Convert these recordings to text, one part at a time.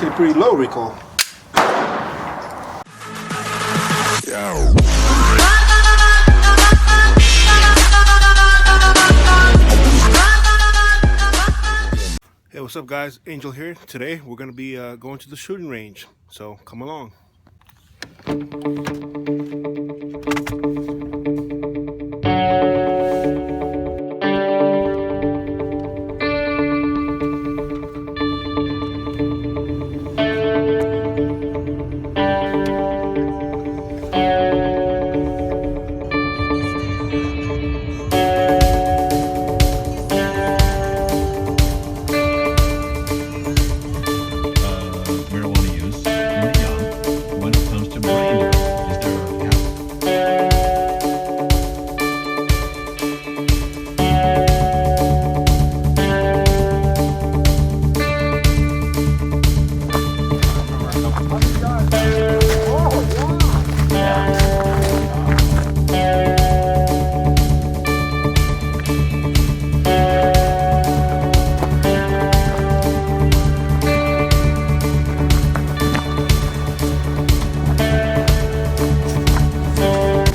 actually pretty low recoil. Hey, what's up guys? Angel here. Today we're going to be going to the shooting range, so come along.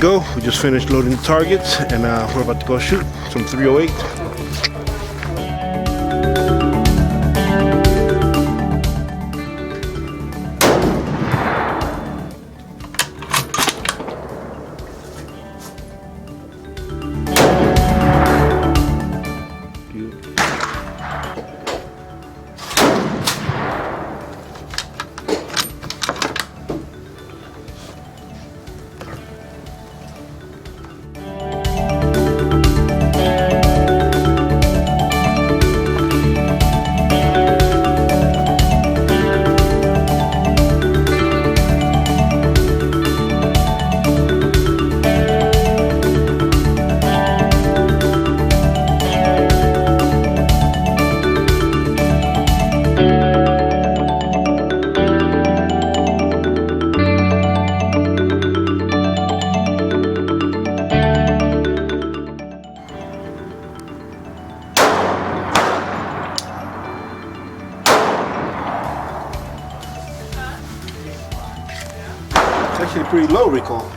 Go. We just finished loading the targets and we're about to go shoot some 308. It's actually pretty low recoil.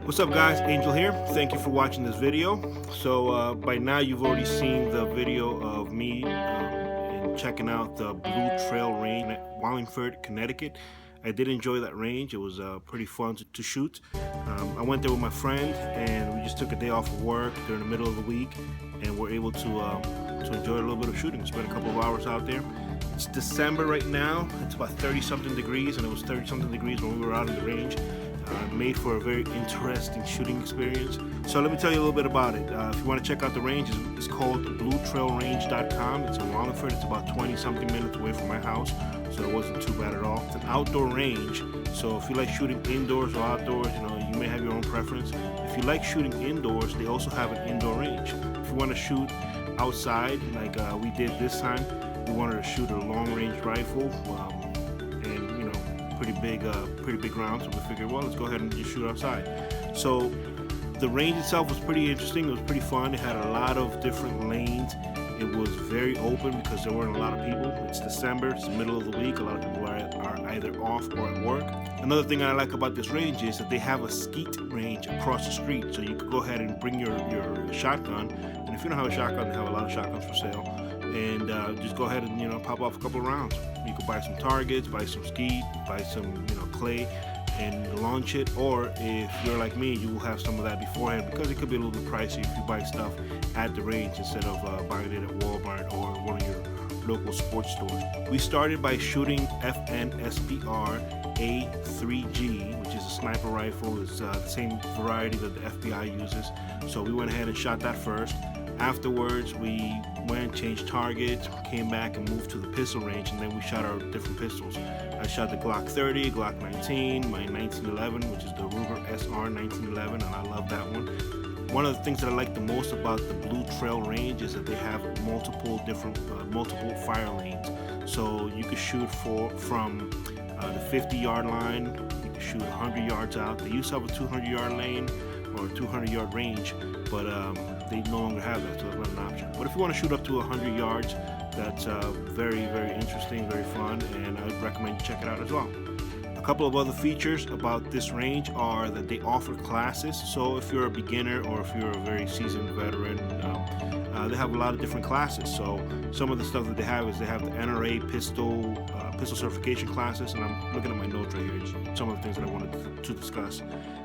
What's up guys, Angel here. Thank you for watching this video. So by now you've already seen the video of me checking out the Blue Trail Range at Wallingford, Connecticut. I did enjoy that range. It was pretty fun to shoot. I went there with my friend and we just took a day off of work during the middle of the week and we're able to enjoy a little bit of shooting. Spent a couple of hours out there. It's December right now. It's about 30 something degrees and it was 30 something degrees when we were out in the range. Made for a very interesting shooting experience. So let me tell you a little bit about it. If you want to check out the range, it's called bluetrailrange.com. It's in Wallingford. It's about 20 something minutes away from my house, so it wasn't too bad at all. It's an outdoor range, so if you like shooting indoors or outdoors, you may have your own preference. If you like shooting indoors, they also have an indoor range. If you want to shoot outside, like we did this time. We wanted to shoot a long-range rifle, and pretty big round. So we figured, well, let's go ahead and just shoot outside. So the range itself was pretty interesting. It was pretty fun. It had a lot of different lanes. It was very open because there weren't a lot of people. It's December, it's the middle of the week. A lot of people are either off or at work. Another thing I like about this range is that they have a skeet range across the street. So you could go ahead and bring your shotgun. And if you don't have a shotgun, they have a lot of shotguns for sale. And just go ahead and pop off a couple of rounds. You could buy some targets, buy some skeet, buy some clay, and launch it. Or if you're like me, you will have some of that beforehand, because it could be a little bit pricey if you buy stuff at the range instead of buying it at Walmart or one of your local sports stores. We started by shooting FNSPR A3G, which is a sniper rifle. It's the same variety that the FBI uses. So we went ahead and shot that first. Afterwards, we went, changed targets, came back and moved to the pistol range, and then we shot our different pistols. I shot the Glock 30, Glock 19, my 1911, which is the Ruger SR 1911, and I love that one. One of the things that I like the most about the Blue Trail range is that they have multiple fire lanes. So you could shoot from the 50-yard line, you can shoot 100 yards out. They used to have a 200-yard lane or a 200-yard range, but they no longer have that, so that's not an option. But if you want to shoot up to 100 yards, that's very, very interesting, very fun, and I would recommend you check it out as well. A couple of other features about this range are that they offer classes. So if you're a beginner or if you're a very seasoned veteran, they have a lot of different classes. So some of the stuff that they have is they have the NRA pistol certification classes, and I'm looking at my notes right here. It's some of the things that I wanted to discuss.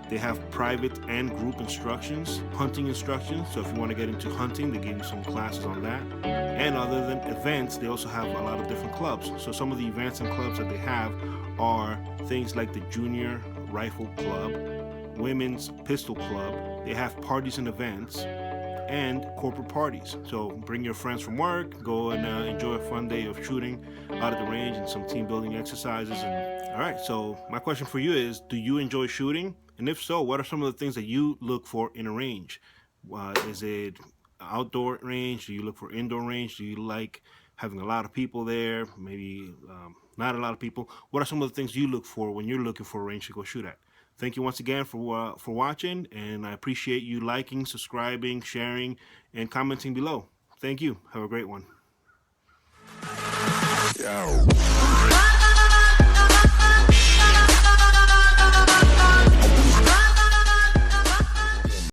They have private and group instructions, hunting instructions. So if you want to get into hunting, they give you some classes on that. And other than events, they also have a lot of different clubs. So some of the events and clubs that they have are things like the Junior Rifle Club, Women's Pistol Club. They have parties and events, and corporate parties. So bring your friends from work, go and enjoy a fun day of shooting out at the range and some team building exercises. And all right, so my question for you is, do you enjoy shooting? And if so, what are some of the things that you look for in a range? Is it outdoor range? Do you look for indoor range? Do you like having a lot of people there? Maybe not a lot of people. What are some of the things you look for when you're looking for a range to go shoot at? Thank you once again for watching, and I appreciate you liking, subscribing, sharing, and commenting below. Thank you. Have a great one. Yo.